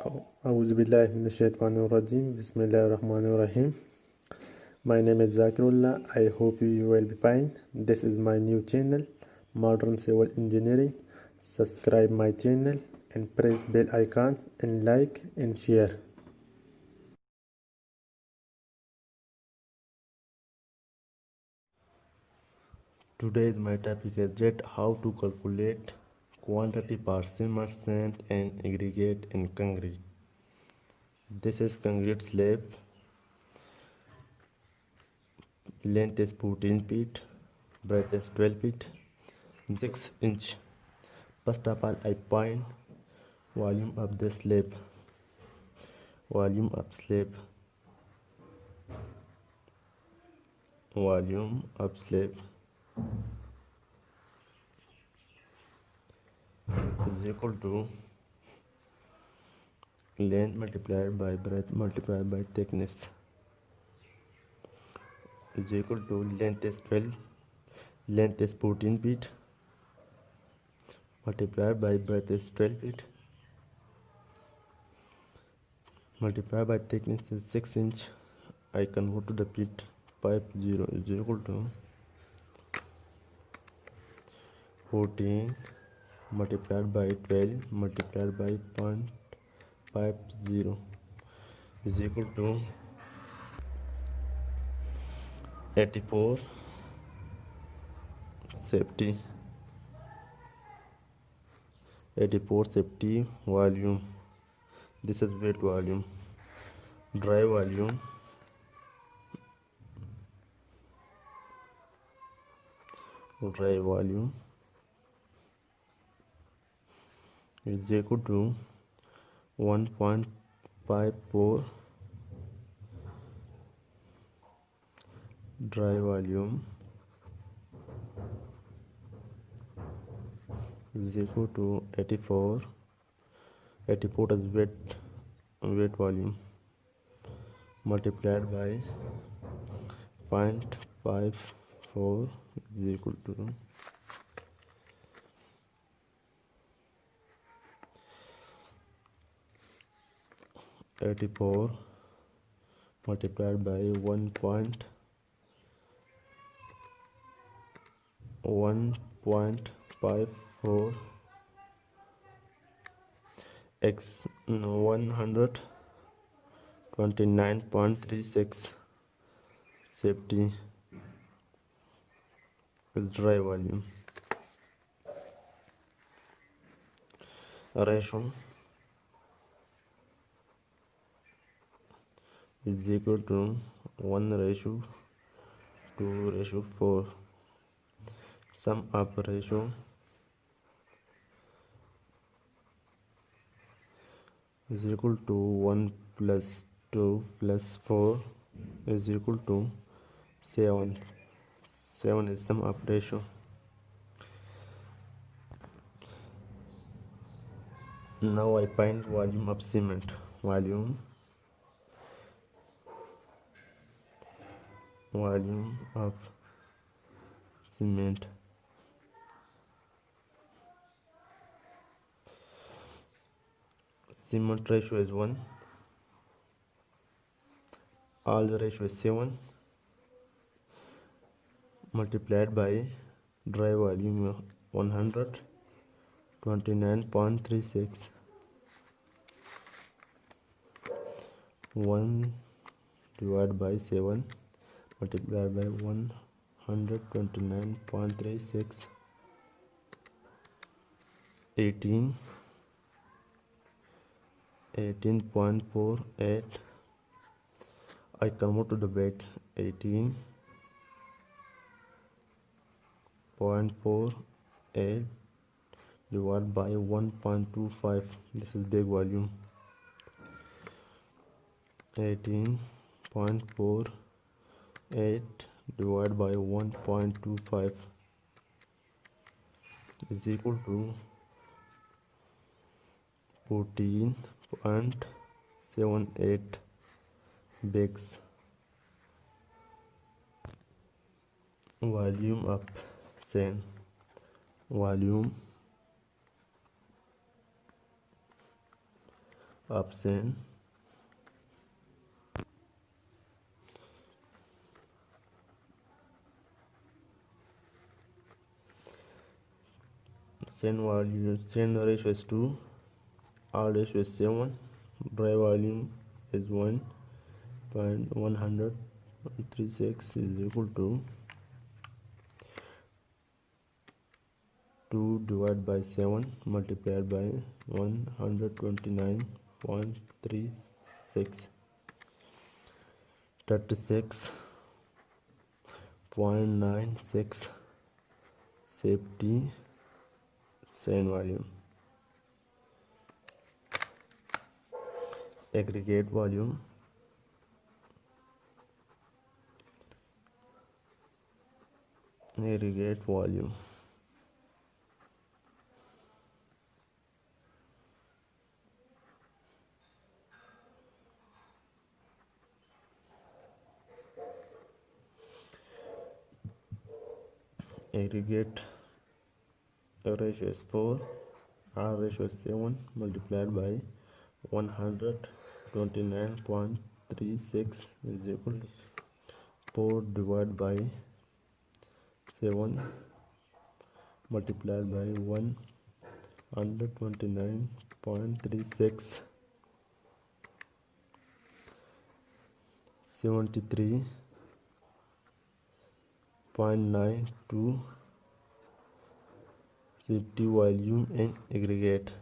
أعوذ بالله من الشيطان الرجيم بسم الله الرحمن الرحيم. My name is Zakirullah. I hope you will be fine. This is my new channel, Modern Civil Engineering. Subscribe my channel and press bell icon and like and share. Today my topic is that how to calculate quantity for cement, sand and aggregate in concrete. This is concrete slab. Length is 14 feet, breadth is 12 feet, 6 inch. First of all, I find volume of the slab. Volume of slab. Volume of slab is equal to length multiplied by breadth multiplied by thickness is equal to length is 12, length is 14 feet multiplied by breadth is 12 feet multiplied by thickness is 6 inch. I convert to the feet. 50 is equal to 14 multiplied by 12 multiplied by 0.50 is equal to 84. Safety 84 safety volume. This is wet volume. Dry volume is equal to 1.54. Dry volume is equal to 84. 84 is wet volume multiplied by 0.54 is equal to 84 multiplied by 1.54 x 129.36. Safety is dry volume. Ratio is equal to 1:2:4. Sum of ratio is equal to 1 plus 2 plus 4 is equal to 7. 7 is sum of ratio. Now I find volume of cement. Volume of cement. Cement ratio is 1. All the ratio is 7 multiplied by dry volume 129.36. 1 divided by 7 multiplied by 129.36 18.48. I convert to the weight. 18.48 divided by 1.25. This is big volume. 18.48 divided by 1.25 is equal to 14.78 bags. Volume of sand. Volume option send ratio is 2, R ratio is 7, dry volume is 1.136 is equal to 2 divided by 7 multiplied by 129.36 36.96 safety sand volume. Aggregate volume aggregate volume aggregate ratio is 4, R ratio is 7 multiplied by 129.36 is equal to 4 divided by 7 multiplied by 129.36 73.92 city volume and aggregate.